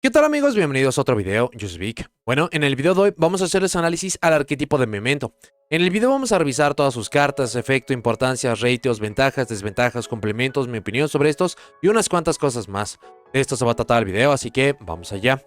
¿Qué tal amigos? Bienvenidos a otro video, yo soy Vic. Bueno, en el video de hoy vamos a hacerles análisis al arquetipo de Memento. En el video vamos a revisar todas sus cartas, efecto, importancia, ratios, ventajas, desventajas, complementos, mi opinión sobre estos y unas cuantas cosas más. De esto se va a tratar el video, así que vamos allá.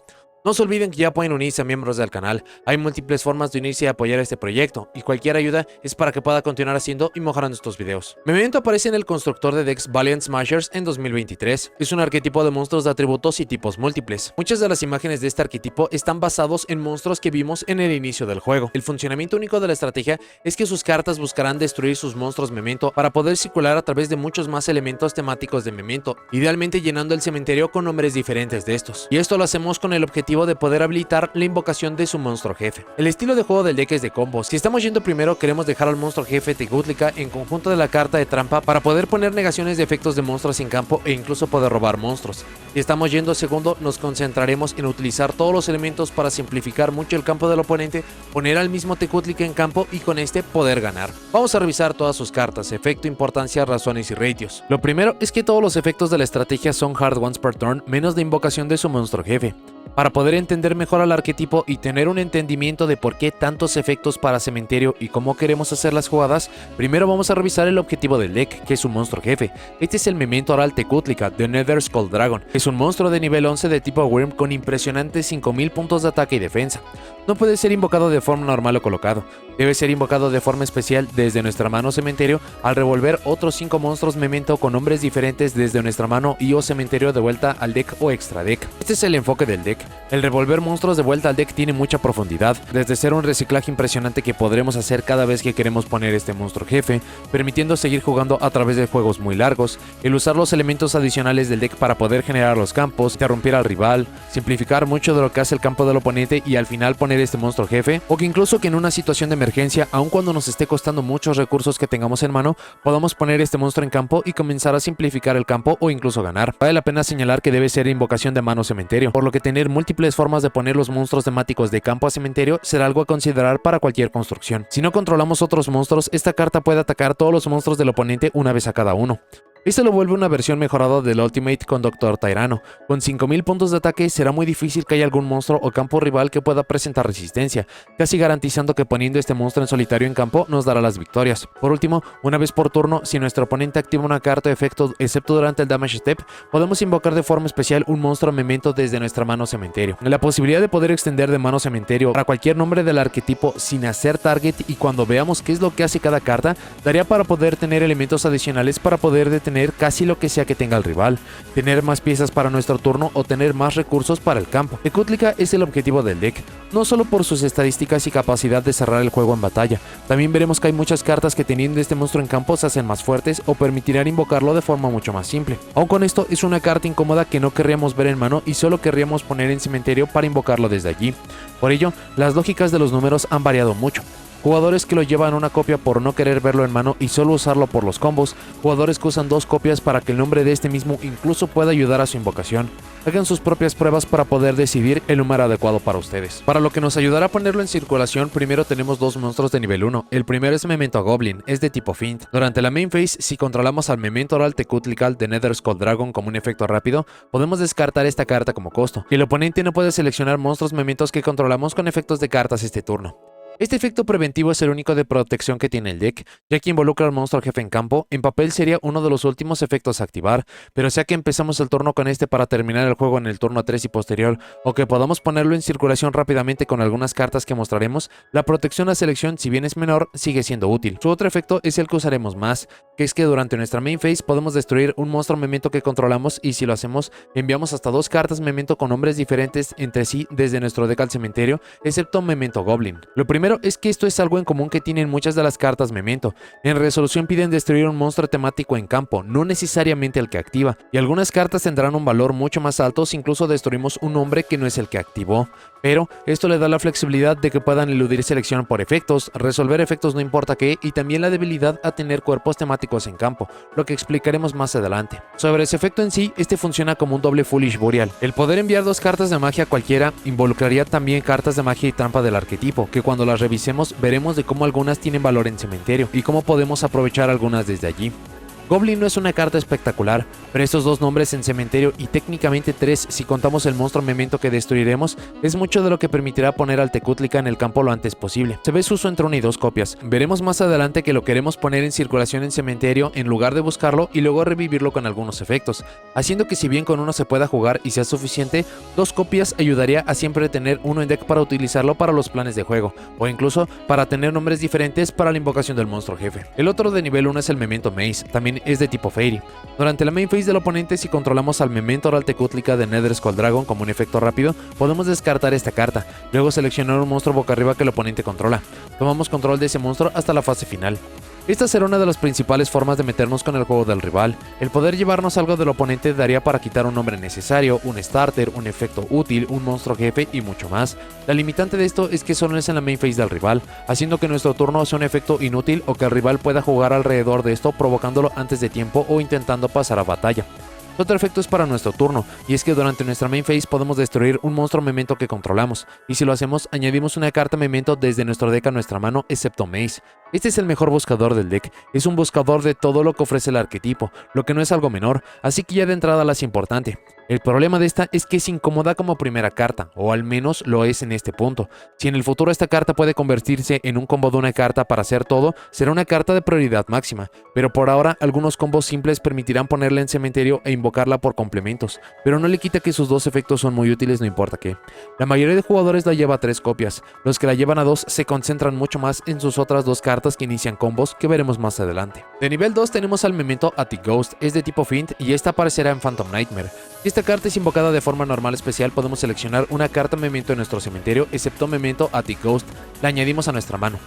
No se olviden que ya pueden unirse a miembros del canal, hay múltiples formas de unirse y apoyar este proyecto, y cualquier ayuda es para que pueda continuar haciendo y mejorando estos videos. Memento aparece en el constructor de decks Valiant Smashers en 2023, es un arquetipo de monstruos de atributos y tipos múltiples. Muchas de las imágenes de este arquetipo están basados en monstruos que vimos en el inicio del juego. El funcionamiento único de la estrategia es que sus cartas buscarán destruir sus monstruos Memento para poder circular a través de muchos más elementos temáticos de Memento, idealmente llenando el cementerio con nombres diferentes de estos. Y esto lo hacemos con el objetivo de poder habilitar la invocación de su monstruo jefe. El estilo de juego del deck es de combos. Si estamos yendo primero, queremos dejar al monstruo jefe Tecuhtlica en conjunto de la carta de trampa para poder poner negaciones de efectos de monstruos en campo e incluso poder robar monstruos. Si estamos yendo segundo, nos concentraremos en utilizar todos los elementos para simplificar mucho el campo del oponente, poner al mismo Tecuhtlica en campo y con este poder ganar. Vamos a revisar todas sus cartas, efecto, importancia, razones y ratios. Lo primero es que todos los efectos de la estrategia son hard ones per turn, menos la invocación de su monstruo jefe. Para poder entender mejor al arquetipo y tener un entendimiento de por qué tantos efectos para cementerio y cómo queremos hacer las jugadas, primero vamos a revisar el objetivo del deck, que es un monstruo jefe. Este es el Memento Oral Tecuhtlica de Nether Skull Dragon. Es un monstruo de nivel 11 de tipo Wyrm con impresionantes 5000 puntos de ataque y defensa. No puede ser invocado de forma normal o colocado. Debe ser invocado de forma especial desde nuestra mano cementerio al revolver otros 5 monstruos Memento con nombres diferentes desde nuestra mano y o cementerio de vuelta al deck o extra deck. Este es el enfoque del deck. El revolver monstruos de vuelta al deck tiene mucha profundidad, desde ser un reciclaje impresionante que podremos hacer cada vez que queremos poner este monstruo jefe, permitiendo seguir jugando a través de juegos muy largos, el usar los elementos adicionales del deck para poder generar los campos, interrumpir al rival, simplificar mucho de lo que hace el campo del oponente y al final poner este monstruo jefe, o que incluso que en una situación de emergencia, aun cuando nos esté costando muchos recursos que tengamos en mano, podamos poner este monstruo en campo y comenzar a simplificar el campo o incluso ganar. Vale la pena señalar que debe ser invocación de mano cementerio, por lo que tener múltiples formas de poner los monstruos temáticos de campo a cementerio será algo a considerar para cualquier construcción. Si no controlamos otros monstruos, esta carta puede atacar todos los monstruos del oponente una vez a cada uno. Esto lo vuelve una versión mejorada del Ultimate con Dr. Tyranno. Con 5000 puntos de ataque será muy difícil que haya algún monstruo o campo rival que pueda presentar resistencia, casi garantizando que poniendo este monstruo en solitario en campo nos dará las victorias. Por último, una vez por turno, si nuestro oponente activa una carta de efecto excepto durante el Damage Step, podemos invocar de forma especial un monstruo Memento desde nuestra mano cementerio. La posibilidad de poder extender de mano cementerio para cualquier nombre del arquetipo sin hacer target y cuando veamos qué es lo que hace cada carta, daría para poder tener elementos adicionales para poder detener casi lo que sea que tenga el rival, tener más piezas para nuestro turno o tener más recursos para el campo. Tecuhtlica es el objetivo del deck, no solo por sus estadísticas y capacidad de cerrar el juego en batalla, también veremos que hay muchas cartas que teniendo este monstruo en campo se hacen más fuertes o permitirán invocarlo de forma mucho más simple. Aun con esto es una carta incómoda que no querríamos ver en mano y solo querríamos poner en cementerio para invocarlo desde allí. Por ello, las lógicas de los números han variado mucho. Jugadores que lo llevan una copia por no querer verlo en mano y solo usarlo por los combos, jugadores que usan 2 copias para que el nombre de este mismo incluso pueda ayudar a su invocación. Hagan sus propias pruebas para poder decidir el número adecuado para ustedes. Para lo que nos ayudará a ponerlo en circulación, primero tenemos 2 monstruos de nivel 1. El primero es Memento Goblin, es de tipo Fiend. Durante la main phase, si controlamos al Memento Oral Tecuhtlica de Nether Skull Dragon como un efecto rápido, podemos descartar esta carta como costo. El oponente no puede seleccionar monstruos Mementos que controlamos con efectos de cartas este turno. Este efecto preventivo es el único de protección que tiene el deck, ya que involucra al monstruo jefe en campo. En papel sería uno de los últimos efectos a activar, pero sea que empezamos el turno con este para terminar el juego en el turno 3 y posterior, o que podamos ponerlo en circulación rápidamente con algunas cartas que mostraremos, la protección a selección, si bien es menor, sigue siendo útil. Su otro efecto es el que usaremos más, que es que durante nuestra main phase podemos destruir un monstruo Memento que controlamos y si lo hacemos, enviamos hasta 2 cartas Memento con nombres diferentes entre sí desde nuestro deck al cementerio, excepto Memento Goblin. Lo primero es que esto es algo en común que tienen muchas de las cartas Memento. En resolución piden destruir un monstruo temático en campo, no necesariamente el que activa, y algunas cartas tendrán un valor mucho más alto si incluso destruimos un nombre que no es el que activó. Pero esto le da la flexibilidad de que puedan eludir selección por efectos, resolver efectos no importa qué, y también la debilidad a tener cuerpos temáticos en campo, lo que explicaremos más adelante. Sobre ese efecto en sí, este funciona como un doble Foolish Burial. El poder enviar 2 cartas de magia cualquiera involucraría también cartas de magia y trampa del arquetipo, que cuando las revisemos veremos de cómo algunas tienen valor en cementerio y cómo podemos aprovechar algunas desde allí. Goblin no es una carta espectacular, pero estos dos nombres en cementerio y técnicamente 3 si contamos el monstruo memento que destruiremos, es mucho de lo que permitirá poner al Tecutlica en el campo lo antes posible. Se ve su uso entre 1 y 2 copias. Veremos más adelante que lo queremos poner en circulación en cementerio en lugar de buscarlo y luego revivirlo con algunos efectos, haciendo que si bien con uno se pueda jugar y sea suficiente, 2 copias ayudaría a siempre tener uno en deck para utilizarlo para los planes de juego, o incluso para tener nombres diferentes para la invocación del monstruo jefe. El otro de nivel 1 es el Memento Maze, también es de tipo Fairy. Durante la main phase del oponente, si controlamos al Memento o al Tecutlica de Nether Skull Dragon como un efecto rápido, podemos descartar esta carta, luego seleccionar un monstruo boca arriba que el oponente controla. Tomamos control de ese monstruo hasta la fase final. Esta será una de las principales formas de meternos con el juego del rival. El poder llevarnos algo del oponente daría para quitar un nombre necesario, un starter, un efecto útil, un monstruo jefe y mucho más. La limitante de esto es que solo es en la main phase del rival, haciendo que nuestro turno sea un efecto inútil o que el rival pueda jugar alrededor de esto provocándolo antes de tiempo o intentando pasar a batalla. Otro efecto es para nuestro turno, y es que durante nuestra main phase podemos destruir un monstruo memento que controlamos, y si lo hacemos, añadimos una carta memento desde nuestro deck a nuestra mano, excepto Maze. Este es el mejor buscador del deck, es un buscador de todo lo que ofrece el arquetipo, lo que no es algo menor, así que ya de entrada la es importante. El problema de esta es que es incómoda como primera carta, o al menos lo es en este punto. Si en el futuro esta carta puede convertirse en un combo de una carta para hacer todo, será una carta de prioridad máxima, pero por ahora algunos combos simples permitirán ponerla en cementerio e invocarla por complementos, pero no le quita que sus 2 efectos son muy útiles no importa qué. La mayoría de jugadores la lleva a 3 copias, los que la llevan a 2 se concentran mucho más en sus otras 2 cartas que inician combos que veremos más adelante. De nivel 2 tenemos al Memento Attic Ghost, es de tipo Fiend y esta aparecerá en Phantom Nightmare. Si esta carta es invocada de forma normal especial, podemos seleccionar una carta Memento en nuestro cementerio, excepto Memento Attic Ghost, la añadimos a nuestra mano.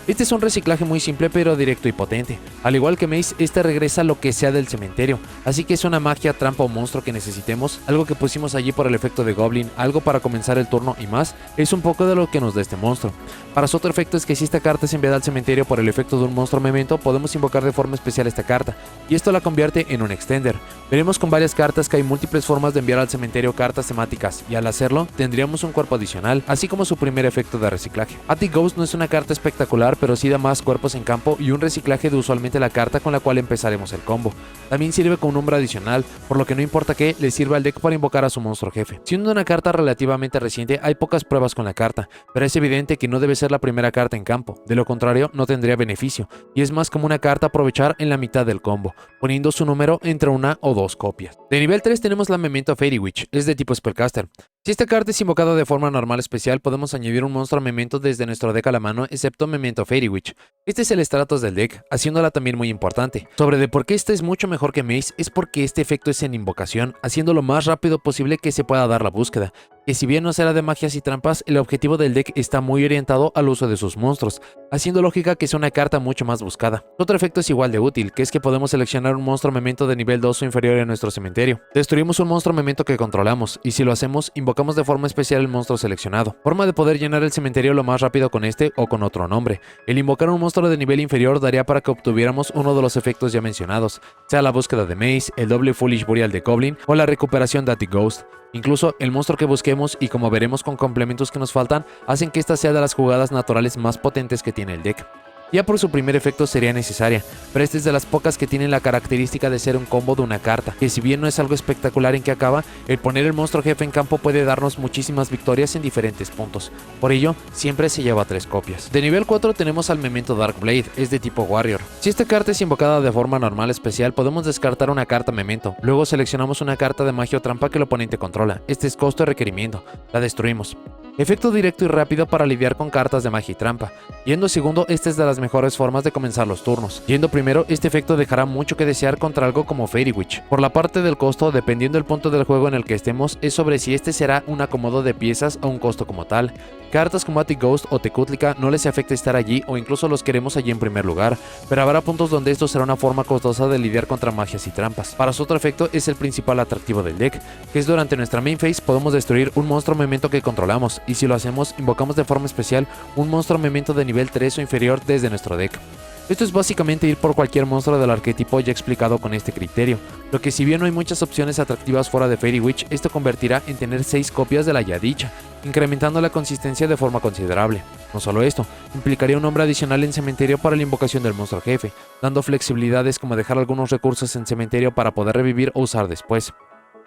Este es un reciclaje muy simple pero directo y potente. Al igual que Maze, este regresa lo que sea del cementerio, así que es una magia, trampa o monstruo que necesitemos, algo que pusimos allí por el efecto de Goblin, algo para comenzar el turno y más, es un poco de lo que nos da este monstruo. Para su otro efecto es que si esta carta es enviada al cementerio por el efecto de un monstruo memento, podemos invocar de forma especial esta carta, y esto la convierte en un extender. Veremos con varias cartas que hay múltiples formas de enviar al cementerio cartas temáticas, y al hacerlo, tendríamos un cuerpo adicional, así como su primer efecto de reciclaje. Attic Ghost no es una carta espectacular, pero sí da más cuerpos en campo y un reciclaje de usualmente la carta con la cual empezaremos el combo. También sirve con un nombre adicional, por lo que no importa que le sirva al deck para invocar a su monstruo jefe. Siendo una carta relativamente reciente, hay pocas pruebas con la carta, pero es evidente que no debe ser la primera carta en campo, de lo contrario no tendría beneficio, y es más como una carta a aprovechar en la mitad del combo, poniendo su número entre 1 o 2 copias. De nivel 3 tenemos la Memento Fairy Witch, es de tipo Spellcaster. Si esta carta es invocada de forma normal especial, podemos añadir un monstruo memento desde nuestro deck a la mano, excepto Memento Fairy Witch. Este es el Stratos del deck, haciéndola también muy importante. Sobre de por qué esta es mucho mejor que Maze, es porque este efecto es en invocación, haciendo lo más rápido posible que se pueda dar la búsqueda, que si bien no será de magias y trampas, el objetivo del deck está muy orientado al uso de sus monstruos, haciendo lógica que sea una carta mucho más buscada. Otro efecto es igual de útil, que es que podemos seleccionar un monstruo memento de nivel 2 o inferior en nuestro cementerio. Destruimos un monstruo memento que controlamos, y si lo hacemos, invocamos de forma especial el monstruo seleccionado. Forma de poder llenar el cementerio lo más rápido con este o con otro nombre. El invocar un monstruo de nivel inferior daría para que obtuviéramos uno de los efectos ya mencionados, sea la búsqueda de Maze, el doble Foolish Burial de Goblin o la recuperación de Attic Ghost. Incluso el monstruo que busquemos y como veremos con complementos que nos faltan, hacen que esta sea de las jugadas naturales más potentes que tiene el deck. Ya por su primer efecto sería necesaria, pero esta es de las pocas que tienen la característica de ser un combo de una carta, que si bien no es algo espectacular en que acaba, el poner el monstruo jefe en campo puede darnos muchísimas victorias en diferentes puntos, por ello siempre se lleva 3 copias. De nivel 4 tenemos al Memento Darkblade, es de tipo Warrior. Si esta carta es invocada de forma normal especial, podemos descartar una carta Memento, luego seleccionamos una carta de magia o trampa que el oponente controla, este es costo y requerimiento, la destruimos. Efecto directo y rápido para lidiar con cartas de magia y trampa. Yendo segundo, esta es de las mejores formas de comenzar los turnos. Yendo primero, este efecto dejará mucho que desear contra algo como Fairy Witch. Por la parte del costo, dependiendo del punto del juego en el que estemos, es sobre si este será un acomodo de piezas o un costo como tal. Cartas como Attic Ghost o Tecutlica no les afecta estar allí o incluso los queremos allí en primer lugar, pero habrá puntos donde esto será una forma costosa de lidiar contra magias y trampas. Para su otro efecto es el principal atractivo del deck, que es durante nuestra main phase podemos destruir un monstruo memento que controlamos, y si lo hacemos invocamos de forma especial un monstruo memento de nivel 3 o inferior desde nuestro deck. Esto es básicamente ir por cualquier monstruo del arquetipo ya explicado con este criterio, lo que si bien no hay muchas opciones atractivas fuera de Fairy Witch, esto convertirá en tener 6 copias de la ya dicha, incrementando la consistencia de forma considerable. No solo esto, implicaría un nombre adicional en cementerio para la invocación del monstruo jefe, dando flexibilidades como dejar algunos recursos en cementerio para poder revivir o usar después.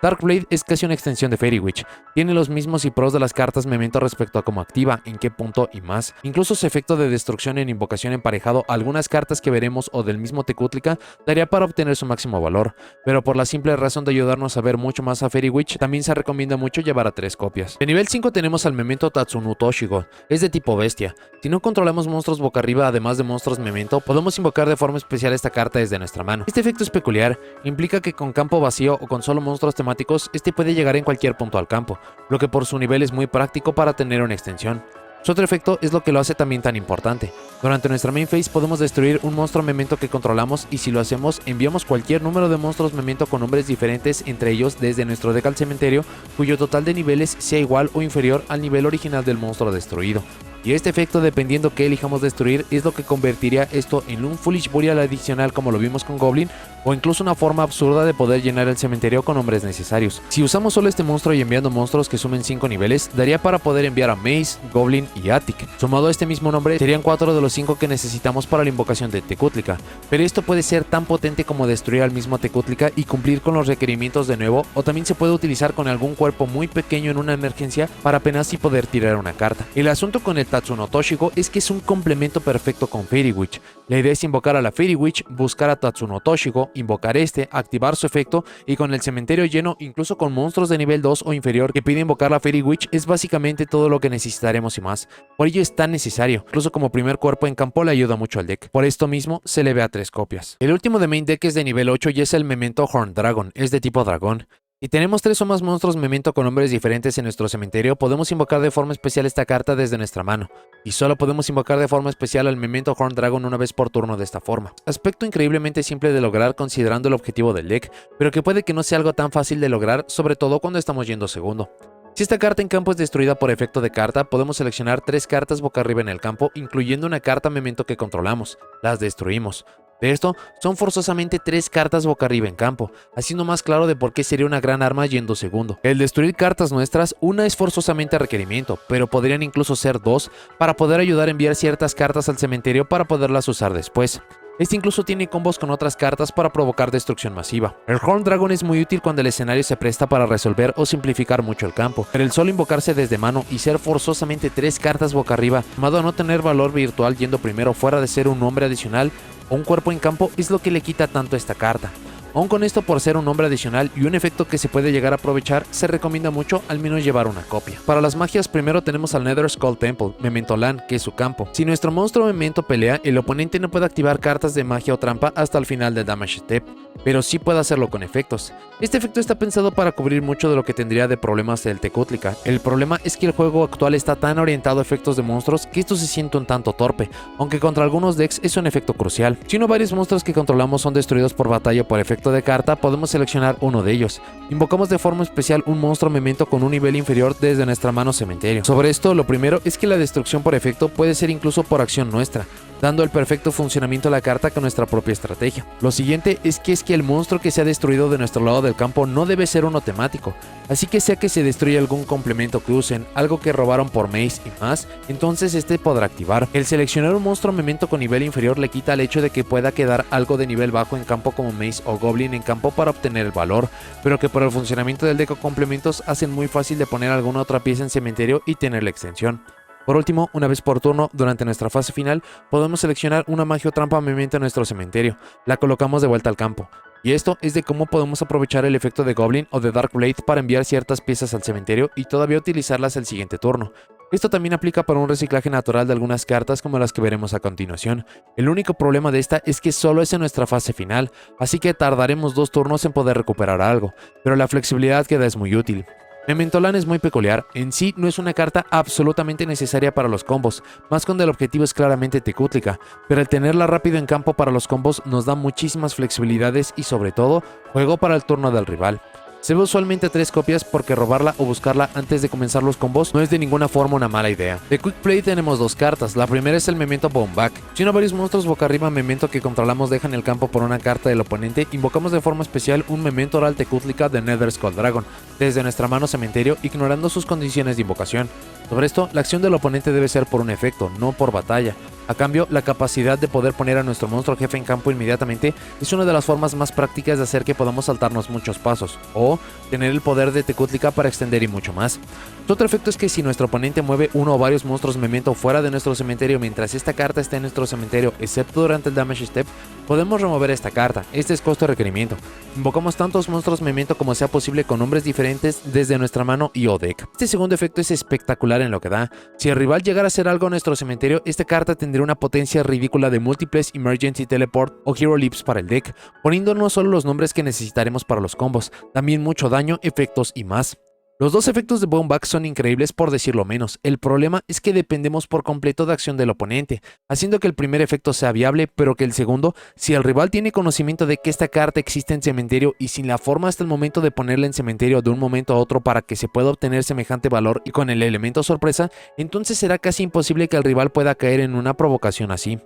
Darkblade es casi una extensión de Fairy Witch, tiene los mismos y pros de las cartas Memento respecto a cómo activa, en qué punto y más. Incluso su efecto de destrucción en invocación emparejado a algunas cartas que veremos o del mismo Tecútlica daría para obtener su máximo valor, pero por la simple razón de ayudarnos a ver mucho más a Fairy Witch, también se recomienda mucho llevar a 3 copias. De nivel 5 tenemos al Memento Tatsuno Toshigo, es de tipo bestia. Si no controlamos monstruos boca arriba además de monstruos Memento, podemos invocar de forma especial esta carta desde nuestra mano. Este efecto es peculiar, implica que con campo vacío o con solo monstruos temáticos este puede llegar en cualquier punto al campo, lo que por su nivel es muy práctico para tener una extensión. Su otro efecto es lo que lo hace también tan importante. Durante nuestra main phase podemos destruir un monstruo Memento que controlamos y si lo hacemos enviamos cualquier número de monstruos Memento con nombres diferentes entre ellos desde nuestro deck al cementerio cuyo total de niveles sea igual o inferior al nivel original del monstruo destruido. Y este efecto, dependiendo que elijamos destruir, es lo que convertiría esto en un Foolish Burial adicional como lo vimos con Goblin, o incluso una forma absurda de poder llenar el cementerio con hombres necesarios. Si usamos solo este monstruo y enviando monstruos que sumen 5 niveles, daría para poder enviar a Maze, Goblin y Attic. Sumado a este mismo nombre, serían 4 de los 5 que necesitamos para la invocación de Tecútlica, pero esto puede ser tan potente como destruir al mismo Tecútlica y cumplir con los requerimientos de nuevo, o también se puede utilizar con algún cuerpo muy pequeño en una emergencia para apenas así poder tirar una carta. El asunto con el Tatsuno Toshigo es que es un complemento perfecto con Fairy Witch. La idea es invocar a la Fairy Witch, buscar a Tatsuno Toshigo, invocar este, activar su efecto y con el cementerio lleno, incluso con monstruos de nivel 2 o inferior que pide invocar la Fairy Witch, es básicamente todo lo que necesitaremos y más. Por ello es tan necesario, incluso como primer cuerpo en campo le ayuda mucho al deck. Por esto mismo se le ve a 3 copias. El último de main deck es de nivel 8 y es el Memento Horn Dragon, es de tipo dragón. Si tenemos 3 o más monstruos Memento con nombres diferentes en nuestro cementerio, podemos invocar de forma especial esta carta desde nuestra mano, y solo podemos invocar de forma especial al Memento Horn Dragon una vez por turno de esta forma. Aspecto increíblemente simple de lograr considerando el objetivo del deck, pero que puede que no sea algo tan fácil de lograr, sobre todo cuando estamos yendo segundo. Si esta carta en campo es destruida por efecto de carta, podemos seleccionar 3 cartas boca arriba en el campo, incluyendo una carta Memento que controlamos. Las destruimos. De esto, son forzosamente 3 cartas boca arriba en campo, haciendo más claro de por qué sería una gran arma yendo segundo. El destruir cartas nuestras, una es forzosamente a requerimiento, pero podrían incluso ser 2 para poder ayudar a enviar ciertas cartas al cementerio para poderlas usar después. Este incluso tiene combos con otras cartas para provocar destrucción masiva. El Horn Dragon es muy útil cuando el escenario se presta para resolver o simplificar mucho el campo, pero el solo invocarse desde mano y ser forzosamente 3 cartas boca arriba, sumado a no tener valor virtual yendo primero fuera de ser un nombre adicional o un cuerpo en campo, es lo que le quita tanto a esta carta. Aún con esto, por ser un nombre adicional y un efecto que se puede llegar a aprovechar, se recomienda mucho al menos llevar una copia. Para las magias, primero tenemos al Nether Skull Temple, Memento Land, que es su campo. Si nuestro monstruo Memento pelea, el oponente no puede activar cartas de magia o trampa hasta el final del Damage Step, pero sí puede hacerlo con efectos. Este efecto está pensado para cubrir mucho de lo que tendría de problemas el Tecútlica. El problema es que el juego actual está tan orientado a efectos de monstruos que esto se siente un tanto torpe, aunque contra algunos decks es un efecto crucial. Si no varios monstruos que controlamos son destruidos por batalla por efecto de carta, podemos seleccionar uno de ellos. Invocamos de forma especial un monstruo Memento con un nivel inferior desde nuestra mano cementerio. Sobre esto, lo primero es que la destrucción por efecto puede ser incluso por acción nuestra, dando el perfecto funcionamiento a la carta con nuestra propia estrategia. Lo siguiente es que el monstruo que se ha destruido de nuestro lado del campo no debe ser uno temático, así que sea que se destruya algún complemento que usen, algo que robaron por Maze y más, entonces este podrá activar. El seleccionar un monstruo Memento con nivel inferior le quita el hecho de que pueda quedar algo de nivel bajo en campo como Maze o Goblin en campo para obtener el valor, pero que por el funcionamiento del deck o complementos hacen muy fácil de poner alguna otra pieza en cementerio y tener la extensión. Por último, una vez por turno, durante nuestra fase final, podemos seleccionar una magia o trampa Memento en nuestro cementerio. La colocamos de vuelta al campo. Y esto es de cómo podemos aprovechar el efecto de Goblin o de Darkblade para enviar ciertas piezas al cementerio y todavía utilizarlas el siguiente turno. Esto también aplica para un reciclaje natural de algunas cartas como las que veremos a continuación. El único problema de esta es que solo es en nuestra fase final, así que tardaremos 2 turnos en poder recuperar algo, pero la flexibilidad que da es muy útil. Memento Land es muy peculiar, en sí no es una carta absolutamente necesaria para los combos, más cuando el objetivo es claramente Tecútlica, pero el tenerla rápido en campo para los combos nos da muchísimas flexibilidades y sobre todo, juego para el turno del rival. Se ve usualmente 3 copias porque robarla o buscarla antes de comenzar los combos no es de ninguna forma una mala idea. De Quick Play tenemos 2 cartas, la primera es el Memento Boneback. Si no varios monstruos boca arriba Memento que controlamos dejan el campo por una carta del oponente, invocamos de forma especial un Memento Oral Tecútlica de Nether Skull Dragon, desde nuestra mano cementerio ignorando sus condiciones de invocación. Sobre esto, la acción del oponente debe ser por un efecto, no por batalla. A cambio, la capacidad de poder poner a nuestro monstruo jefe en campo inmediatamente es una de las formas más prácticas de hacer que podamos saltarnos muchos pasos, o tener el poder de Tecutlica para extender y mucho más. Otro efecto es que si nuestro oponente mueve uno o varios monstruos memento fuera de nuestro cementerio mientras esta carta esté en nuestro cementerio, excepto durante el damage step, podemos remover esta carta. Este es costo de requerimiento. Invocamos tantos monstruos memento como sea posible con nombres diferentes desde nuestra mano y o deck. Este segundo efecto es espectacular en lo que da. Si el rival llegara a hacer algo en nuestro cementerio, esta carta tendría una potencia ridícula de múltiples Emergency Teleport o Hero Leaps para el deck, poniendo no solo los nombres que necesitaremos para los combos, también mucho daño, efectos y más. Los dos efectos de Boneback son increíbles por decirlo menos. El problema es que dependemos por completo de acción del oponente, haciendo que el primer efecto sea viable, pero que el segundo, si el rival tiene conocimiento de que esta carta existe en cementerio y sin la forma hasta el momento de ponerla en cementerio de un momento a otro para que se pueda obtener semejante valor y con el elemento sorpresa, entonces será casi imposible que el rival pueda caer en una provocación así.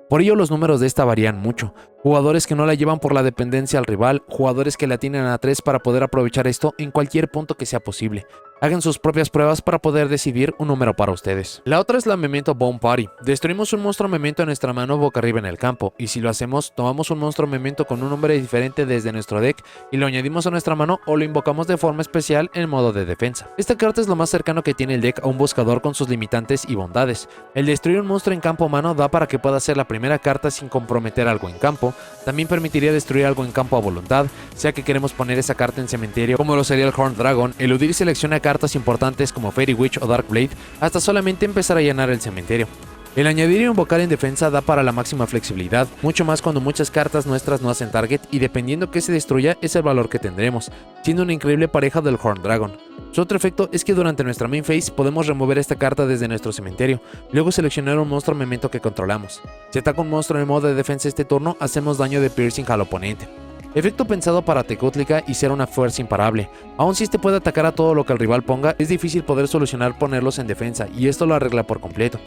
Por ello los números de esta varían mucho. Jugadores que no la llevan por la dependencia al rival, jugadores que la tienen a 3 para poder aprovechar esto en cualquier punto que sea posible. Hagan sus propias pruebas para poder decidir un número para ustedes. La otra es la Memento Bone Party. Destruimos un monstruo Memento en nuestra mano boca arriba en el campo, y si lo hacemos, tomamos un monstruo Memento con un nombre diferente desde nuestro deck y lo añadimos a nuestra mano o lo invocamos de forma especial en modo de defensa. Esta carta es lo más cercano que tiene el deck a un buscador con sus limitantes y bondades. El destruir un monstruo en campo mano da para que pueda ser la primera carta sin comprometer algo en campo. También permitiría destruir algo en campo a voluntad, sea que queremos poner esa carta en cementerio, como lo sería el Horned Dragon, eludir selecciona cartas importantes como Fairy Witch o Dark Blade, hasta solamente empezar a llenar el cementerio. El añadir y invocar en defensa da para la máxima flexibilidad, mucho más cuando muchas cartas nuestras no hacen target y dependiendo que se destruya es el valor que tendremos, siendo una increíble pareja del Horned Dragon. Su otro efecto es que durante nuestra main phase podemos remover esta carta desde nuestro cementerio, luego seleccionar un monstruo memento que controlamos. Si ataca un monstruo en modo de defensa este turno, hacemos daño de piercing al oponente. Efecto pensado para Tecutlica y ser una fuerza imparable. Aun si este puede atacar a todo lo que el rival ponga, es difícil poder solucionar ponerlos en defensa y esto lo arregla por completo.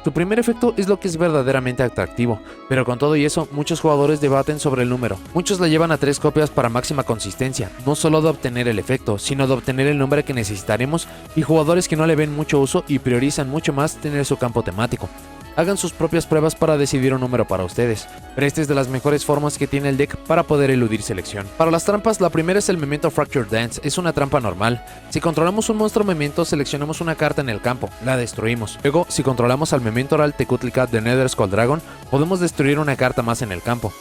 Su primer efecto es lo que es verdaderamente atractivo, pero con todo y eso, muchos jugadores debaten sobre el número. Muchos la llevan a 3 copias para máxima consistencia, no solo de obtener el efecto, sino de obtener el nombre que necesitaremos, y jugadores que no le ven mucho uso y priorizan mucho más tener su campo temático. Hagan sus propias pruebas para decidir un número para ustedes, pero esta es de las mejores formas que tiene el deck para poder eludir selección. Para las trampas, la primera es el Memento Fractured Dance, es una trampa normal. Si controlamos un monstruo Memento, seleccionamos una carta en el campo, la destruimos. Luego, si controlamos al Memento Oral Tecutlica de Nether Skull Dragon, podemos destruir una carta más en el campo.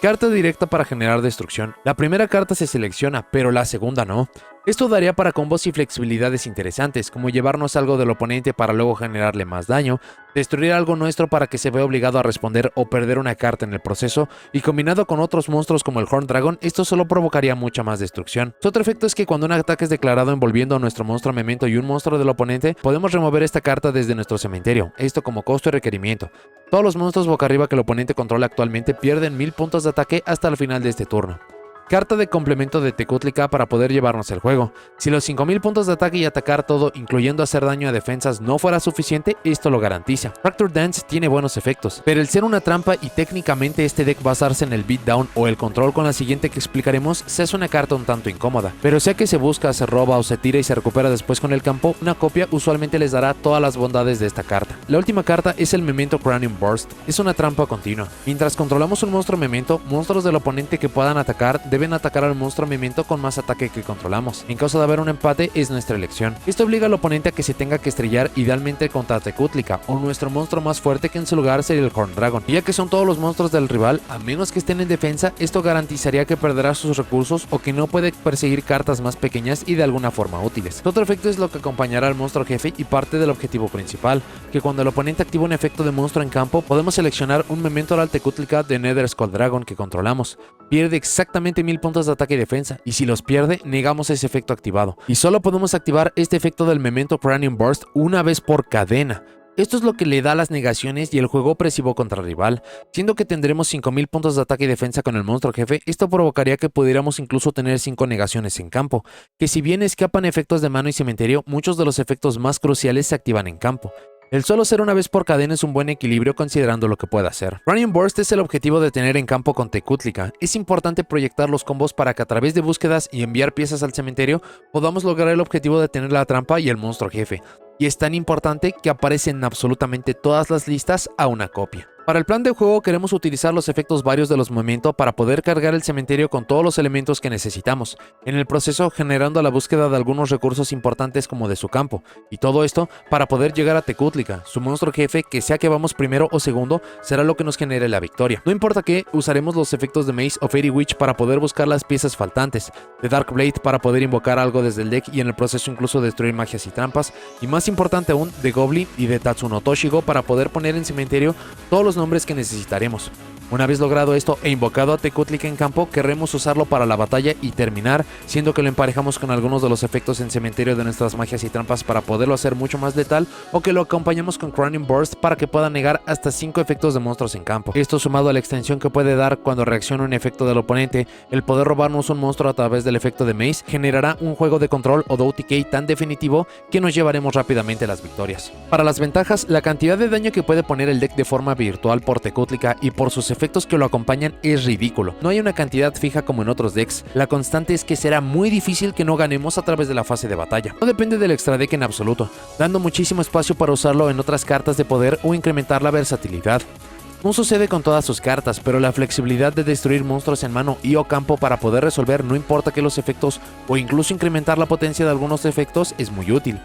Carta directa para generar destrucción. La primera carta se selecciona, pero la segunda no. Esto daría para combos y flexibilidades interesantes, como llevarnos algo del oponente para luego generarle más daño, destruir algo nuestro para que se vea obligado a responder o perder una carta en el proceso, y combinado con otros monstruos como el Horned Dragon, esto solo provocaría mucha más destrucción. Su otro efecto es que cuando un ataque es declarado envolviendo a nuestro monstruo memento y un monstruo del oponente, podemos remover esta carta desde nuestro cementerio, esto como costo y requerimiento. Todos los monstruos boca arriba que el oponente controla actualmente pierden 1000 puntos de ataque hasta el final de este turno. Carta de complemento de Tecutlica para poder llevarnos el juego. Si los 5000 puntos de ataque y atacar todo, incluyendo hacer daño a defensas, no fuera suficiente, esto lo garantiza. Fractured Dance tiene buenos efectos, pero el ser una trampa y técnicamente este deck basarse en el beatdown o el control con la siguiente que explicaremos, se hace una carta un tanto incómoda. Pero sea que se busca, se roba o se tira y se recupera después con el campo, una copia usualmente les dará todas las bondades de esta carta. La última carta es el Memento Cranium Burst, es una trampa continua. Mientras controlamos un monstruo memento, monstruos del oponente que puedan atacar deben atacar al monstruo memento con más ataque que controlamos. En caso de haber un empate, es nuestra elección. Esto obliga al oponente a que se tenga que estrellar idealmente contra Tecutlica, o nuestro monstruo más fuerte, que en su lugar sería el Horned Dragon. Y ya que son todos los monstruos del rival, a menos que estén en defensa, esto garantizaría que perderá sus recursos o que no puede perseguir cartas más pequeñas y de alguna forma útiles. Otro efecto es lo que acompañará al monstruo jefe y parte del objetivo principal, que cuando el oponente activa un efecto de monstruo en campo, podemos seleccionar un Memento Oral Tecutlica de Nether Skull Dragon que controlamos. Pierde exactamente 1000 puntos de ataque y defensa, y si los pierde, negamos ese efecto activado. Y solo podemos activar este efecto del Memento Cranium Burst una vez por cadena. Esto es lo que le da las negaciones y el juego opresivo contra el rival. Siendo que tendremos 5000 puntos de ataque y defensa con el monstruo jefe, esto provocaría que pudiéramos incluso tener 5 negaciones en campo, que si bien escapan efectos de mano y cementerio, muchos de los efectos más cruciales se activan en campo. El solo ser una vez por cadena es un buen equilibrio considerando lo que puede hacer. Cranium Burst es el objetivo de tener en campo con Tecutlica. Es importante proyectar los combos para que a través de búsquedas y enviar piezas al cementerio podamos lograr el objetivo de tener la trampa y el monstruo jefe. y es tan importante que aparece en absolutamente todas las listas a una copia. Para el plan de juego queremos utilizar los efectos varios de los movimientos para poder cargar el cementerio con todos los elementos que necesitamos, en el proceso generando la búsqueda de algunos recursos importantes como de su campo, y todo esto para poder llegar a Tecútlica, su monstruo jefe, que sea que vamos primero o segundo, será lo que nos genere la victoria. No importa que usaremos los efectos de Maze o Fairy Witch para poder buscar las piezas faltantes, de Dark Blade para poder invocar algo desde el deck y en el proceso incluso destruir magias y trampas, y más importante aún, de Goblin y de Tatsuno Toshigo para poder poner en cementerio todos los nombres que necesitaremos. Una vez logrado esto e invocado a Tecútlica en campo, querremos usarlo para la batalla y terminar, siendo que lo emparejamos con algunos de los efectos en cementerio de nuestras magias y trampas para poderlo hacer mucho más letal, o que lo acompañamos con Crowning Burst para que pueda negar hasta 5 efectos de monstruos en campo. Esto sumado a la extensión que puede dar cuando reacciona un efecto del oponente, el poder robarnos un monstruo a través del efecto de Maze, generará un juego de control o de OTK tan definitivo que nos llevaremos rápidamente a las victorias. Para las ventajas, la cantidad de daño que puede poner el deck de forma virtual por Tecútlica y por sus efectos que lo acompañan es ridículo. No hay una cantidad fija como en otros decks, la constante es que será muy difícil que no ganemos a través de la fase de batalla. No depende del extra deck en absoluto, dando muchísimo espacio para usarlo en otras cartas de poder o incrementar la versatilidad. No sucede con todas sus cartas, pero la flexibilidad de destruir monstruos en mano y o campo para poder resolver no importa que los efectos o incluso incrementar la potencia de algunos efectos es muy útil.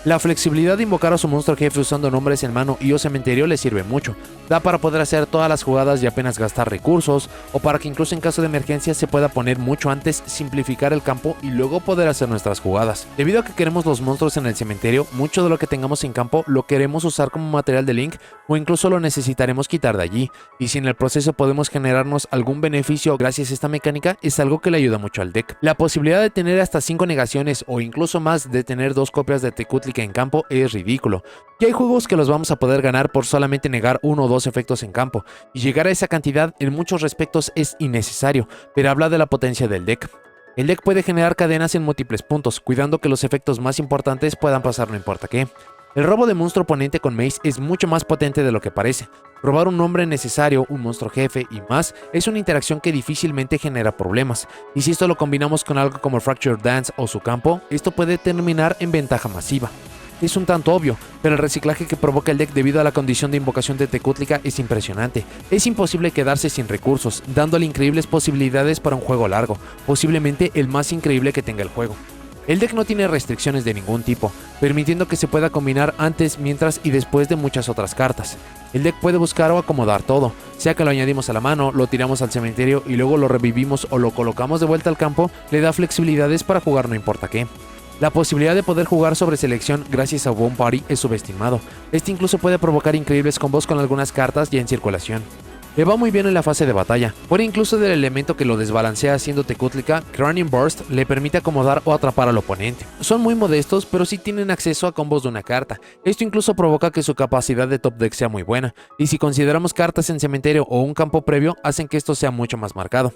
La flexibilidad de invocar a su monstruo jefe usando nombres en mano y o cementerio le sirve mucho. Da para poder hacer todas las jugadas y apenas gastar recursos, o para que incluso en caso de emergencia se pueda poner mucho antes, simplificar el campo y luego poder hacer nuestras jugadas. Debido a que queremos los monstruos en el cementerio, mucho de lo que tengamos en campo lo queremos usar como material de link o incluso lo necesitaremos quitar de allí, y si en el proceso podemos generarnos algún beneficio gracias a esta mecánica, es algo que le ayuda mucho al deck. La posibilidad de tener hasta 5 negaciones o incluso más de tener 2 copias de Tecútlica en campo es ridículo, y hay juegos que los vamos a poder ganar por solamente negar 1 o 2 efectos en campo, y llegar a esa cantidad en muchos respectos es innecesario, pero habla de la potencia del deck. El deck puede generar cadenas en múltiples puntos, cuidando que los efectos más importantes puedan pasar no importa qué. El robo de monstruo oponente con Maze es mucho más potente de lo que parece. Robar un nombre necesario, un monstruo jefe y más es una interacción que difícilmente genera problemas, y si esto lo combinamos con algo como Fractured Dance o su campo, esto puede terminar en ventaja masiva. Es un tanto obvio, pero el reciclaje que provoca el deck debido a la condición de invocación de Tecútlica es impresionante. Es imposible quedarse sin recursos, dándole increíbles posibilidades para un juego largo, posiblemente el más increíble que tenga el juego. El deck no tiene restricciones de ningún tipo, permitiendo que se pueda combinar antes, mientras y después de muchas otras cartas. El deck puede buscar o acomodar todo, sea que lo añadimos a la mano, lo tiramos al cementerio y luego lo revivimos o lo colocamos de vuelta al campo, le da flexibilidades para jugar no importa qué. La posibilidad de poder jugar sobre selección gracias a Bomb Party es subestimado. Este incluso puede provocar increíbles combos con algunas cartas ya en circulación. Le va muy bien en la fase de batalla, fuera incluso del elemento que lo desbalancea haciendo Tecútlica, Crowning Burst le permite acomodar o atrapar al oponente. Son muy modestos, pero sí tienen acceso a combos de una carta. Esto incluso provoca que su capacidad de top deck sea muy buena, y si consideramos cartas en cementerio o un campo previo, hacen que esto sea mucho más marcado.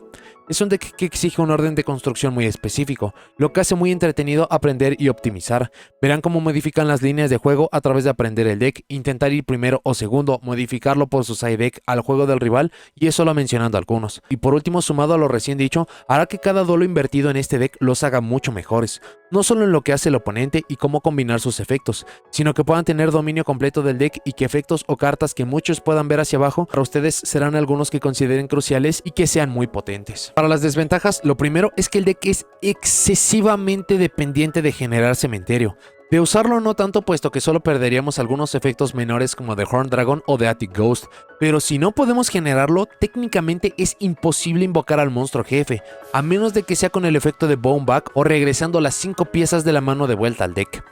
Es un deck que exige un orden de construcción muy específico, lo que hace muy entretenido aprender y optimizar. Verán cómo modifican las líneas de juego a través de aprender el deck, intentar ir primero o segundo, modificarlo por su side deck al juego del rival, y eso solo mencionando algunos. Y por último, sumado a lo recién dicho, hará que cada duelo invertido en este deck los haga mucho mejores, no solo en lo que hace el oponente y cómo combinar sus efectos, sino que puedan tener dominio completo del deck y que efectos o cartas que muchos puedan ver hacia abajo, para ustedes serán algunos que consideren cruciales y que sean muy potentes. Para las desventajas, lo primero es que el deck es excesivamente dependiente de generar cementerio. De usarlo no tanto, puesto que solo perderíamos algunos efectos menores como de Horn Dragon o de Attic Ghost, pero si no podemos generarlo, técnicamente es imposible invocar al monstruo jefe, a menos de que sea con el efecto de Bone Back o regresando las 5 piezas de la mano de vuelta al deck.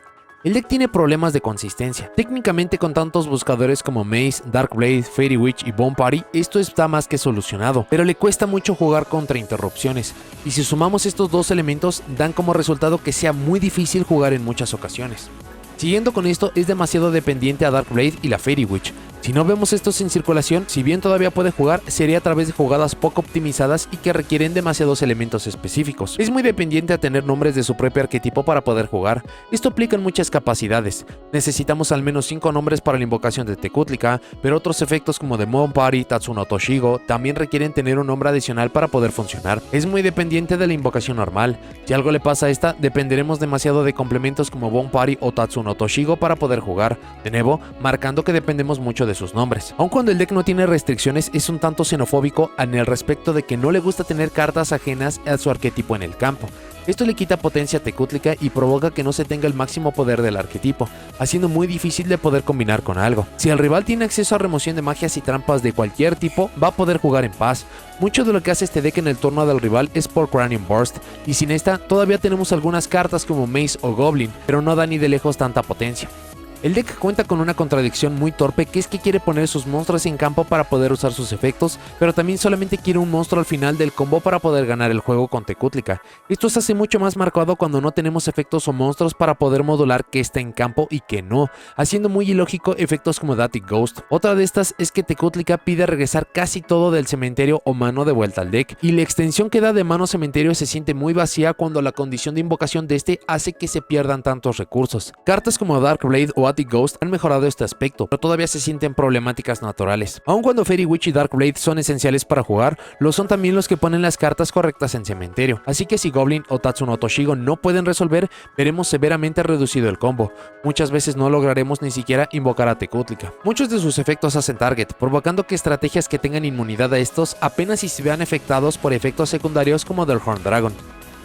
El deck tiene problemas de consistencia. Técnicamente, con tantos buscadores como Maze, Dark Blade, Fairy Witch y Bomb Party, esto está más que solucionado, pero le cuesta mucho jugar contra interrupciones, y si sumamos estos dos elementos, dan como resultado que sea muy difícil jugar en muchas ocasiones. Siguiendo con esto, es demasiado dependiente a Dark Blade y la Fairy Witch, Si no vemos estos en circulación, si bien todavía puede jugar, sería a través de jugadas poco optimizadas y que requieren demasiados elementos específicos. Es muy dependiente a tener nombres de su propio arquetipo para poder jugar. Esto aplica en muchas capacidades. Necesitamos al menos 5 nombres para la invocación de Tekutlika, pero otros efectos como Demon Party, Tatsuno Toshigo también requieren tener un nombre adicional para poder funcionar. Es muy dependiente de la invocación normal. Si algo le pasa a esta, dependeremos demasiado de complementos como Bon Party o Tatsuno Toshigo para poder jugar, de nuevo, marcando que dependemos mucho de sus nombres. Aun cuando el deck no tiene restricciones, es un tanto xenofóbico en el respecto de que no le gusta tener cartas ajenas a su arquetipo en el campo. Esto le quita potencia a Tekutlika y provoca que no se tenga el máximo poder del arquetipo, haciendo muy difícil de poder combinar con algo. Si el rival tiene acceso a remoción de magias y trampas de cualquier tipo, va a poder jugar en paz. Mucho de lo que hace este deck en el turno del rival es por Cranium Burst, y sin esta todavía tenemos algunas cartas como Mace o Goblin, pero no da ni de lejos tanta potencia. El deck cuenta con una contradicción muy torpe, que es que quiere poner sus monstruos en campo para poder usar sus efectos, pero también solamente quiere un monstruo al final del combo para poder ganar el juego con Tekutlika. Esto se hace mucho más marcado cuando no tenemos efectos o monstruos para poder modular que está en campo y que no, haciendo muy ilógico efectos como Datic Ghost. Otra de estas es que Tekutlika pide regresar casi todo del cementerio o mano de vuelta al deck, y la extensión que da de mano cementerio se siente muy vacía cuando la condición de invocación de este hace que se pierdan tantos recursos. Cartas como Darkblade o Datic Ghost han mejorado este aspecto, pero todavía se sienten problemáticas naturales. Aun cuando Fairy Witch y Darkblade son esenciales para jugar, lo son también los que ponen las cartas correctas en cementerio, así que si Goblin o Tatsuno Toshigo no pueden resolver, veremos severamente reducido el combo. Muchas veces no lograremos ni siquiera invocar a Tekutlika. Muchos de sus efectos hacen target, provocando que estrategias que tengan inmunidad a estos apenas si se vean afectados por efectos secundarios como del Horn Dragon.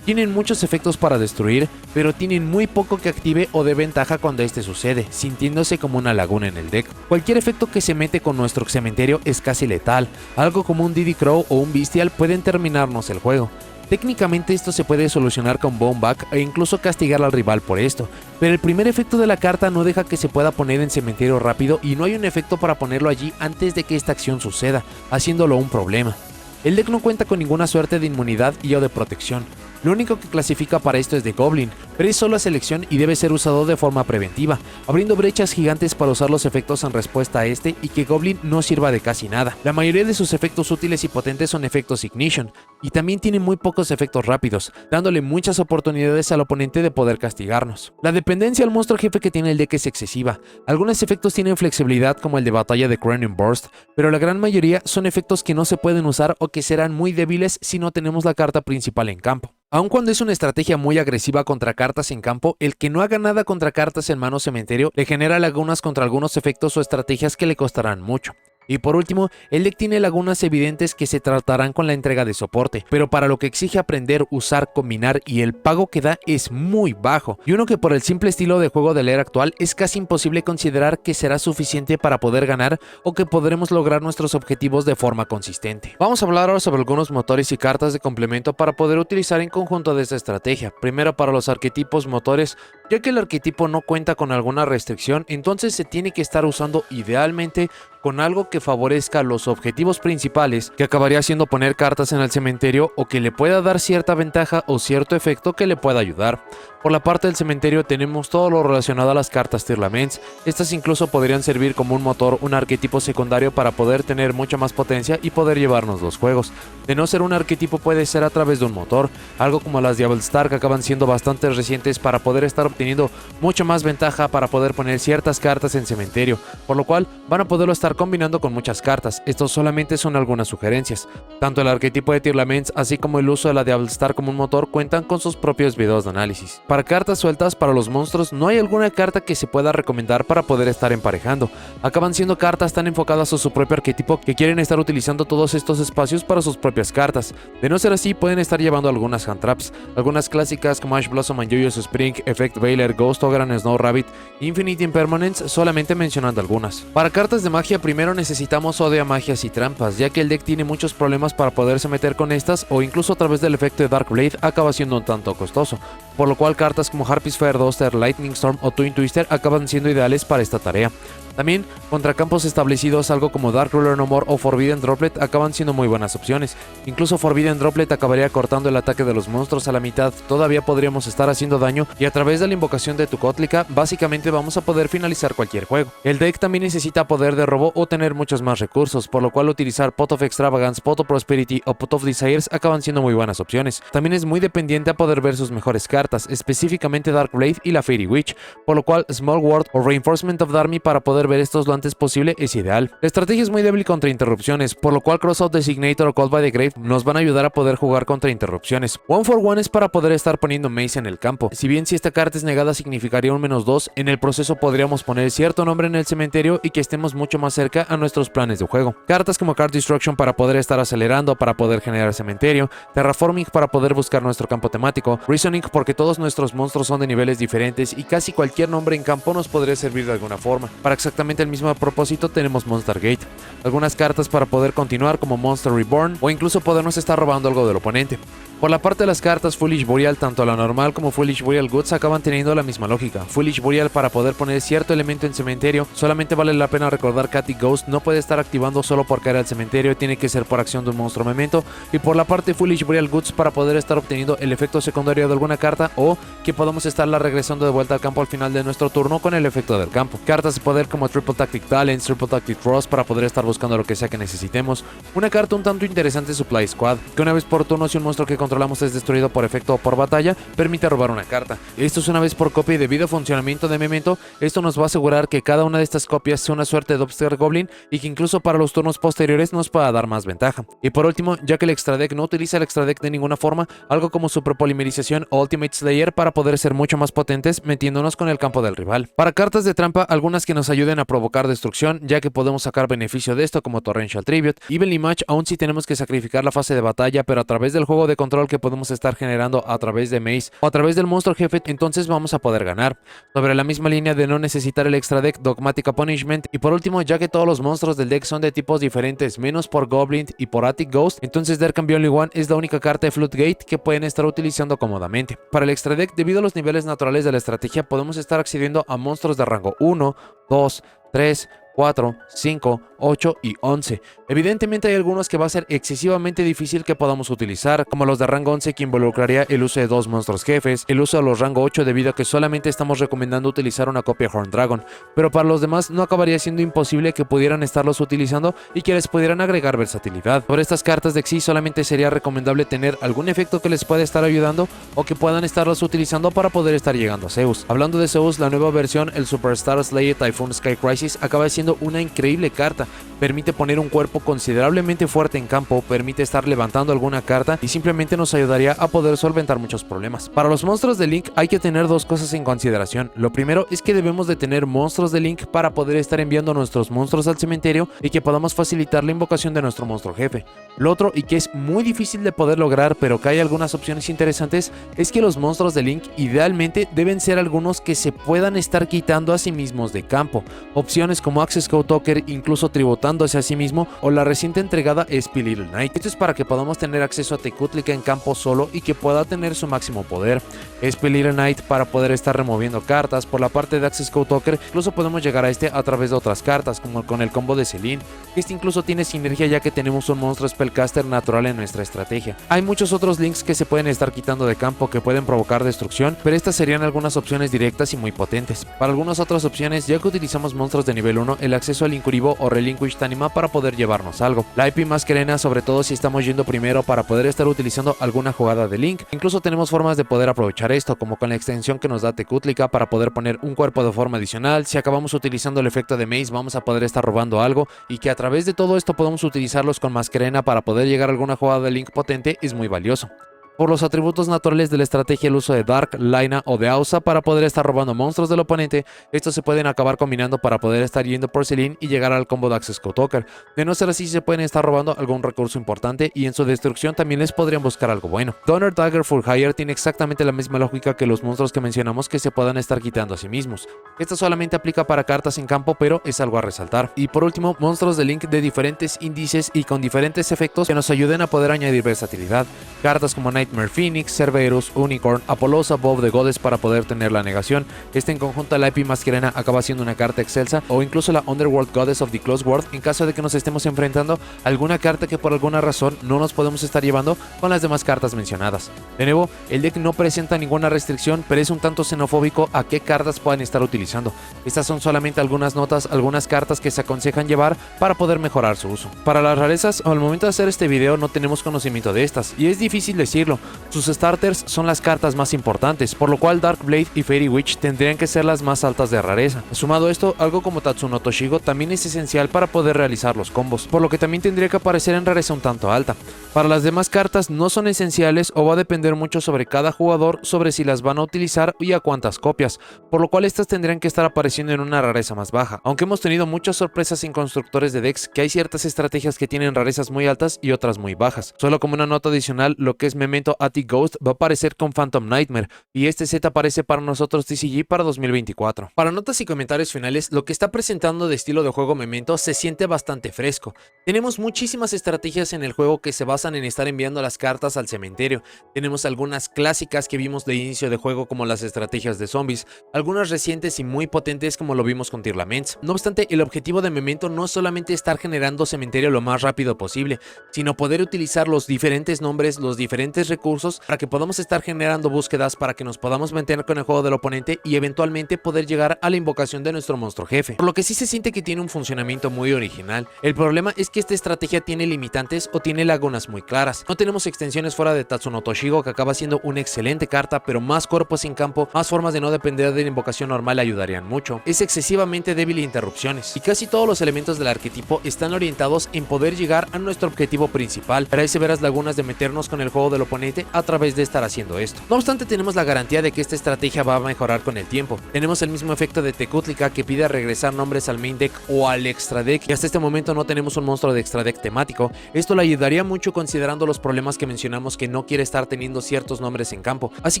Tienen muchos efectos para destruir, pero tienen muy poco que active o de ventaja cuando este sucede, sintiéndose como una laguna en el deck. Cualquier efecto que se mete con nuestro cementerio es casi letal, algo como un Diddy Crow o un Bestial pueden terminarnos el juego. Técnicamente esto se puede solucionar con Bone Back e incluso castigar al rival por esto, pero el primer efecto de la carta no deja que se pueda poner en cementerio rápido y no hay un efecto para ponerlo allí antes de que esta acción suceda, haciéndolo un problema. El deck no cuenta con ninguna suerte de inmunidad y o de protección. Lo único que clasifica para esto es de Goblin, pero es solo selección y debe ser usado de forma preventiva, abriendo brechas gigantes para usar los efectos en respuesta a este y que Goblin no sirva de casi nada. La mayoría de sus efectos útiles y potentes son efectos Ignition, y también tiene muy pocos efectos rápidos, dándole muchas oportunidades al oponente de poder castigarnos. La dependencia al monstruo jefe que tiene el deck es excesiva. Algunos efectos tienen flexibilidad como el de batalla de Cranium Burst, pero la gran mayoría son efectos que no se pueden usar o que serán muy débiles si no tenemos la carta principal en campo. Aun cuando es una estrategia muy agresiva contra cartas en campo, el que no haga nada contra cartas en mano cementerio le genera lagunas contra algunos efectos o estrategias que le costarán mucho. Y por último, el deck tiene lagunas evidentes que se tratarán con la entrega de soporte, pero para lo que exige aprender, usar, combinar y el pago que da es muy bajo, y uno que por el simple estilo de juego del era actual es casi imposible considerar que será suficiente para poder ganar o que podremos lograr nuestros objetivos de forma consistente. Vamos a hablar ahora sobre algunos motores y cartas de complemento para poder utilizar en conjunto de esta estrategia. Primero, para los arquetipos motores, ya que el arquetipo no cuenta con alguna restricción, entonces se tiene que estar usando idealmente con algo que favorezca los objetivos principales, que acabaría siendo poner cartas en el cementerio o que le pueda dar cierta ventaja o cierto efecto que le pueda ayudar. Por la parte del cementerio tenemos todo lo relacionado a las cartas Tearlaments. Estas incluso podrían servir como un motor, un arquetipo secundario para poder tener mucha más potencia y poder llevarnos los juegos. De no ser un arquetipo puede ser a través de un motor, algo como las Diablo Star, que acaban siendo bastante recientes para poder estar obteniendo mucha más ventaja para poder poner ciertas cartas en cementerio, por lo cual van a poderlo estar combinando con muchas cartas. Estos solamente son algunas sugerencias. Tanto el arquetipo de Tearlaments así como el uso de la Diablo Star como un motor cuentan con sus propios videos de análisis. Para cartas sueltas para los monstruos no hay alguna carta que se pueda recomendar para poder estar emparejando. Acaban siendo cartas tan enfocadas a su propio arquetipo que quieren estar utilizando todos estos espacios para sus propias cartas. De no ser así, pueden estar llevando algunas hand traps, algunas clásicas como Ash Blossom and Joyous Spring, Effect Veiler, Ghost Ogre, Snow Rabbit, Infinite Impermanence, solamente mencionando algunas. Para cartas de magia primero necesitamos Odia Magias y Trampas, ya que el deck tiene muchos problemas para poderse meter con estas o incluso a través del efecto de Darkblade acaba siendo un tanto costoso, por lo cual cartas como Harpy Sphere, Duster, Lightning Storm o Twin Twister acaban siendo ideales para esta tarea. También, contra campos establecidos, algo como Dark Ruler No More o Forbidden Droplet acaban siendo muy buenas opciones. Incluso Forbidden Droplet acabaría cortando el ataque de los monstruos a la mitad, todavía podríamos estar haciendo daño y a través de la invocación de Tucotlica, básicamente vamos a poder finalizar cualquier juego. El deck también necesita poder de robo o tener muchos más recursos, por lo cual utilizar Pot of Extravagance, Pot of Prosperity o Pot of Desires acaban siendo muy buenas opciones. También es muy dependiente a poder ver sus mejores cartas, específicamente Dark Blade y la Fairy Witch, por lo cual Small World o Reinforcement of the Army para poder ver estos lo antes posible es ideal. La estrategia es muy débil contra interrupciones, por lo cual Crossout Designator o Called by the Grave nos van a ayudar a poder jugar contra interrupciones. One for One es para poder estar poniendo Mace en el campo. Si bien si esta carta es negada significaría un -2, en el proceso podríamos poner cierto nombre en el cementerio y que estemos mucho más cerca a nuestros planes de juego. Cartas como Card Destruction para poder estar acelerando, para poder generar cementerio, Terraforming para poder buscar nuestro campo temático, Reasoning porque todos nuestros monstruos son de niveles diferentes y casi cualquier nombre en campo nos podría servir de alguna forma. Para exactamente el mismo propósito tenemos Monster Gate. Algunas cartas para poder continuar como Monster Reborn o incluso podernos estar robando algo del oponente. Por la parte de las cartas Foolish Burial, tanto la normal como Foolish Burial Goods acaban teniendo la misma lógica. Foolish Burial para poder poner cierto elemento en cementerio, solamente vale la pena recordar que Attic Ghost no puede estar activando solo por caer al cementerio, tiene que ser por acción de un monstruo memento. Y por la parte Foolish Burial Goods para poder estar obteniendo el efecto secundario de alguna carta o que podamos estarla regresando de vuelta al campo al final de nuestro turno con el efecto del campo. Cartas de poder como Triple Tactic Talents, Triple Tactic Frost para poder estar buscando lo que sea que necesitemos. Una carta un tanto interesante Supply Squad, que una vez por turno si un monstruo que controlamos es destruido por efecto o por batalla, permite robar una carta. Esto es una vez por copia y debido al funcionamiento de Memento, esto nos va a asegurar que cada una de estas copias sea una suerte de Obstacle Goblin y que incluso para los turnos posteriores nos pueda dar más ventaja. Y por último, ya que el extra deck no utiliza el extra deck de ninguna forma, algo como Superpolimerización o Ultimate Slayer para poder ser mucho más potentes metiéndonos con el campo del rival. Para cartas de trampa, algunas que nos ayuden a provocar destrucción, ya que podemos sacar beneficio de esto como Torrential Tribute, Evenly Match aún si tenemos que sacrificar la fase de batalla, pero a través del juego de control que podemos estar generando a través de Maze o a través del monstruo jefe, entonces vamos a poder ganar. Sobre la misma línea de no necesitar el extra deck, Dogmatica Punishment, y por último, ya que todos los monstruos del deck son de tipos diferentes, menos por Goblin y por Attic Ghost, entonces There Can Be Only One es la única carta de Floodgate que pueden estar utilizando cómodamente. Para el extra deck, debido a los niveles naturales de la estrategia, podemos estar accediendo a monstruos de rango 1, 2, 3, 4, 5, 8 y 11. Evidentemente hay algunos que va a ser excesivamente difícil que podamos utilizar, como los de rango 11 que involucraría el uso de 2 monstruos jefes, el uso de los rango 8 debido a que solamente estamos recomendando utilizar una copia Horn Dragon, pero para los demás no acabaría siendo imposible que pudieran estarlos utilizando y que les pudieran agregar versatilidad. Por estas cartas de Xyz solamente sería recomendable tener algún efecto que les pueda estar ayudando o que puedan estarlos utilizando para poder estar llegando a Zeus. Hablando de Zeus, la nueva versión, el Superstar Slayer Typhoon Sky Crisis, acaba siendo una increíble carta. Permite poner un cuerpo considerablemente fuerte en campo, permite estar levantando alguna carta y simplemente nos ayudaría a poder solventar muchos problemas. Para los monstruos de Link hay que tener dos cosas en consideración. Lo primero es que debemos de tener monstruos de Link para poder estar enviando nuestros monstruos al cementerio y que podamos facilitar la invocación de nuestro monstruo jefe. Lo otro, y que es muy difícil de poder lograr pero que hay algunas opciones interesantes, es que los monstruos de Link idealmente deben ser algunos que se puedan estar quitando a sí mismos de campo. Opciones como Access Code Talker incluso tributándose a sí mismo, o la reciente entregada SP Little Knight. Esto es para que podamos tener acceso a Tecutlica en campo solo y que pueda tener su máximo poder. SP Little Knight para poder estar removiendo cartas. Por la parte de Access Code Talker incluso podemos llegar a este a través de otras cartas, como con el combo de Celine. Este incluso tiene sinergia ya que tenemos un monstruo Spellcaster natural en nuestra estrategia. Hay muchos otros links que se pueden estar quitando de campo que pueden provocar destrucción, pero estas serían algunas opciones directas y muy potentes. Para algunas otras opciones, ya que utilizamos monstruos de nivel 1, el acceso al Incuribo o Relinquished Anima para poder llevarnos algo. La IP más Kerena, sobre todo si estamos yendo primero para poder estar utilizando alguna jugada de Link. Incluso tenemos formas de poder aprovechar esto, como con la extensión que nos da Tecutlica para poder poner un cuerpo de forma adicional. Si acabamos utilizando el efecto de Maze, vamos a poder estar robando algo, y que a través de todo esto podemos utilizarlos con Masquerena para poder llegar a alguna jugada de Link potente es muy valioso. Por los atributos naturales de la estrategia, el uso de Dark, Laina o de Ausa para poder estar robando monstruos del oponente, estos se pueden acabar combinando para poder estar yendo por Celine y llegar al combo de Access Code Talker. De no ser así, se pueden estar robando algún recurso importante y en su destrucción también les podrían buscar algo bueno. Donner Dagger for Hire tiene exactamente la misma lógica que los monstruos que mencionamos que se puedan estar quitando a sí mismos. Esto solamente aplica para cartas en campo, pero es algo a resaltar. Y por último, monstruos de Link de diferentes índices y con diferentes efectos que nos ayuden a poder añadir versatilidad. Cartas como Night Nightmare Phoenix, Cerberus, Unicorn, Apollosa, Bob the Goddess para poder tener la negación. En conjunto la IP Masquerena acaba siendo una carta excelsa, o incluso la Underworld Goddess of the Closed World en caso de que nos estemos enfrentando a alguna carta que por alguna razón no nos podemos estar llevando con las demás cartas mencionadas. De nuevo, el deck no presenta ninguna restricción, pero es un tanto xenofóbico a qué cartas puedan estar utilizando. Estas son solamente algunas notas, algunas cartas que se aconsejan llevar para poder mejorar su uso. Para las rarezas, al momento de hacer este video no tenemos conocimiento de estas, y es difícil decirlo. Sus starters son las cartas más importantes, por lo cual Dark Blade y Fairy Witch tendrían que ser las más altas de rareza. Sumado a esto, algo como Tatsuno Toshigo también es esencial para poder realizar los combos, por lo que también tendría que aparecer en rareza un tanto alta. Para las demás cartas no son esenciales o va a depender mucho sobre cada jugador sobre si las van a utilizar y a cuántas copias, por lo cual estas tendrían que estar apareciendo en una rareza más baja. Aunque hemos tenido muchas sorpresas en constructores de decks, que hay ciertas estrategias que tienen rarezas muy altas y otras muy bajas. Solo como una nota adicional, lo que es Memento Attic Ghost va a aparecer con Phantom Nightmare, y este set aparece para nosotros TCG para 2024. Para notas y comentarios finales, lo que está presentando de estilo de juego Memento se siente bastante fresco. Tenemos muchísimas estrategias en el juego que se basan en estar enviando las cartas al cementerio. Tenemos algunas clásicas que vimos de inicio de juego como las estrategias de zombies, algunas recientes y muy potentes como lo vimos con Tear Laments. No obstante, el objetivo de Memento no es solamente estar generando cementerio lo más rápido posible, sino poder utilizar los diferentes nombres, los diferentes recursos para que podamos estar generando búsquedas para que nos podamos mantener con el juego del oponente y eventualmente poder llegar a la invocación de nuestro monstruo jefe. Por lo que sí se siente que tiene un funcionamiento muy original. El problema es que esta estrategia tiene limitantes o tiene lagunas muy claras. No tenemos extensiones fuera de Tatsuno Toshigo, que acaba siendo una excelente carta, pero más cuerpos en campo, más formas de no depender de la invocación normal ayudarían mucho. Es excesivamente débil a interrupciones, y casi todos los elementos del arquetipo están orientados en poder llegar a nuestro objetivo principal, pero hay severas lagunas de meternos con el juego del oponente a través de estar haciendo esto. No obstante, tenemos la garantía de que esta estrategia va a mejorar con el tiempo. Tenemos el mismo efecto de Tekutlika, que pide regresar nombres al main deck o al extra deck, y hasta este momento no tenemos un monstruo de extra deck temático. Esto le ayudaría mucho considerando los problemas que mencionamos, que no quiere estar teniendo ciertos nombres en campo, así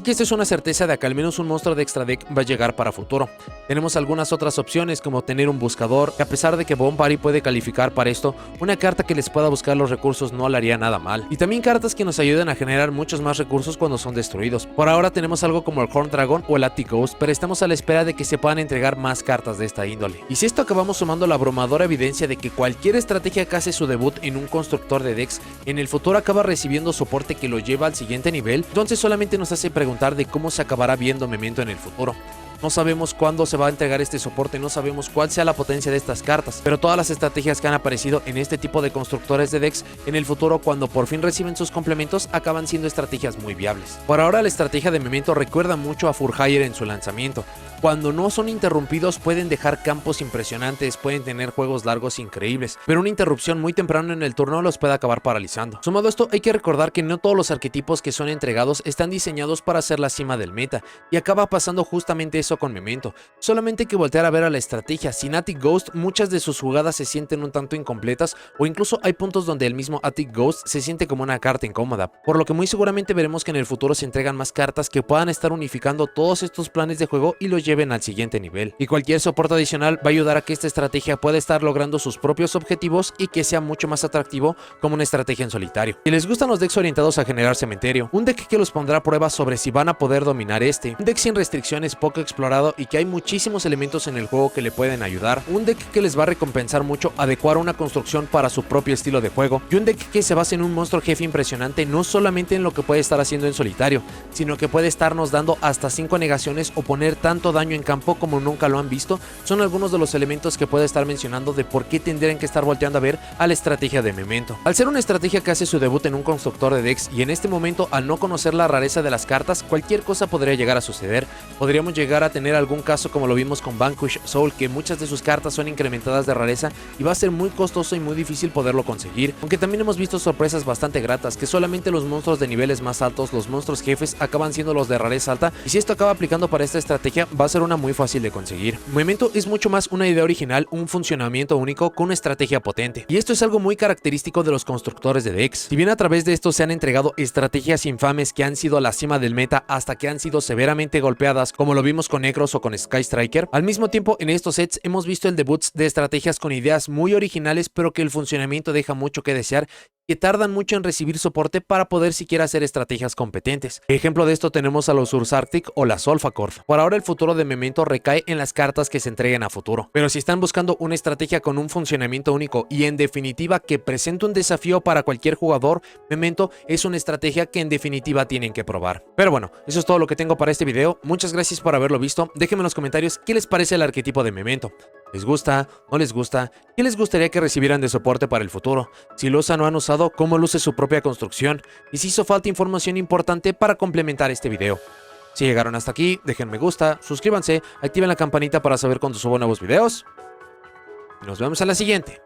que esta es una certeza de que al menos un monstruo de extra deck va a llegar para futuro. Tenemos algunas otras opciones como tener un buscador, que a pesar de que Bombari puede calificar para esto, una carta que les pueda buscar los recursos no le haría nada mal, y también cartas que nos ayuden a generar muchos más recursos cuando son destruidos. Por ahora tenemos algo como el Horn Dragon o el Attic Ghost, pero estamos a la espera de que se puedan entregar más cartas de esta índole. Y si esto acabamos sumando la abrumadora evidencia de que cualquier estrategia que hace su debut en un constructor de decks en el futuro acaba recibiendo soporte que lo lleva al siguiente nivel, entonces solamente nos hace preguntar de cómo se acabará viendo Memento en el futuro. No sabemos cuándo se va a entregar este soporte, no sabemos cuál sea la potencia de estas cartas, pero todas las estrategias que han aparecido en este tipo de constructores de decks en el futuro, cuando por fin reciben sus complementos, acaban siendo estrategias muy viables. Por ahora la estrategia de Memento recuerda mucho a Furhire en su lanzamiento. Cuando no son interrumpidos pueden dejar campos impresionantes, pueden tener juegos largos increíbles, pero una interrupción muy temprano en el turno los puede acabar paralizando. Sumado a esto, hay que recordar que no todos los arquetipos que son entregados están diseñados para ser la cima del meta, y acaba pasando justamente eso con Memento. Solamente hay que voltear a ver a la estrategia. Sin Attic Ghost, muchas de sus jugadas se sienten un tanto incompletas, o incluso hay puntos donde el mismo Attic Ghost se siente como una carta incómoda, por lo que muy seguramente veremos que en el futuro se entregan más cartas que puedan estar unificando todos estos planes de juego y los lleven al siguiente nivel. Y cualquier soporte adicional va a ayudar a que esta estrategia pueda estar logrando sus propios objetivos y que sea mucho más atractivo como una estrategia en solitario. Si les gustan los decks orientados a generar cementerio, un deck que los pondrá a prueba sobre si van a poder dominar un deck sin restricciones, poco explorado y que hay muchísimos elementos en el juego que le pueden ayudar, un deck que les va a recompensar mucho adecuar una construcción para su propio estilo de juego, y un deck que se basa en un monstruo jefe impresionante, no solamente en lo que puede estar haciendo en solitario, sino que puede estarnos dando hasta 5 negaciones o poner tanto daño en campo como nunca lo han visto. Son algunos de los elementos que puede estar mencionando de por qué tendrían que estar volteando a ver a la estrategia de Memento. Al ser una estrategia que hace su debut en un constructor de decks, y en este momento al no conocer la rareza de las cartas, cualquier cosa podría llegar a suceder. Podríamos llegar a tener algún caso como lo vimos con Vanquish Soul, que muchas de sus cartas son incrementadas de rareza y va a ser muy costoso y muy difícil poderlo conseguir, aunque también hemos visto sorpresas bastante gratas, que solamente los monstruos de niveles más altos, los monstruos jefes, acaban siendo los de rareza alta, y si esto acaba aplicando para esta estrategia va a ser una muy fácil de conseguir. Memento es mucho más una idea original, un funcionamiento único con una estrategia potente, y esto es algo muy característico de los constructores de decks. Si bien a través de esto se han entregado estrategias infames que han sido la cima del meta hasta que han sido severamente golpeadas, como lo vimos con Necros o con Sky Striker, al mismo tiempo en estos sets hemos visto el debut de estrategias con ideas muy originales pero que el funcionamiento deja mucho que desear, que tardan mucho en recibir soporte para poder siquiera hacer estrategias competentes. Ejemplo de esto tenemos a los Urs Arctic o la Solfacord. Por ahora el futuro de Memento recae en las cartas que se entreguen a futuro, pero si están buscando una estrategia con un funcionamiento único y en definitiva que presente un desafío para cualquier jugador, Memento es una estrategia que en definitiva tienen que probar. Pero bueno, eso es todo lo que tengo para este video. Muchas gracias por haberlo visto. Déjenme en los comentarios qué les parece el arquetipo de Memento. ¿Les gusta? ¿No les gusta? ¿Qué les gustaría que recibieran de soporte para el futuro? Si lo usan o han usado, ¿cómo luce su propia construcción? Y si hizo falta información importante para complementar este video. Si llegaron hasta aquí, dejen me gusta, suscríbanse, activen la campanita para saber cuando subo nuevos videos. Y nos vemos a la siguiente.